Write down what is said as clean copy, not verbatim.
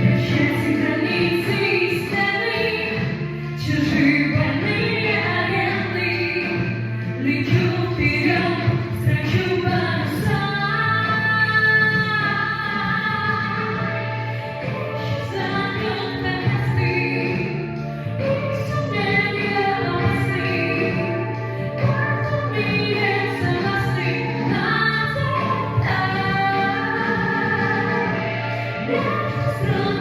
Прощайте границы стены, чужие больные агенты. Лечу вперед, страчу паруса. Исчезают на мосты, и сомнения опасны. В этом мире согласны навсегда. Между стран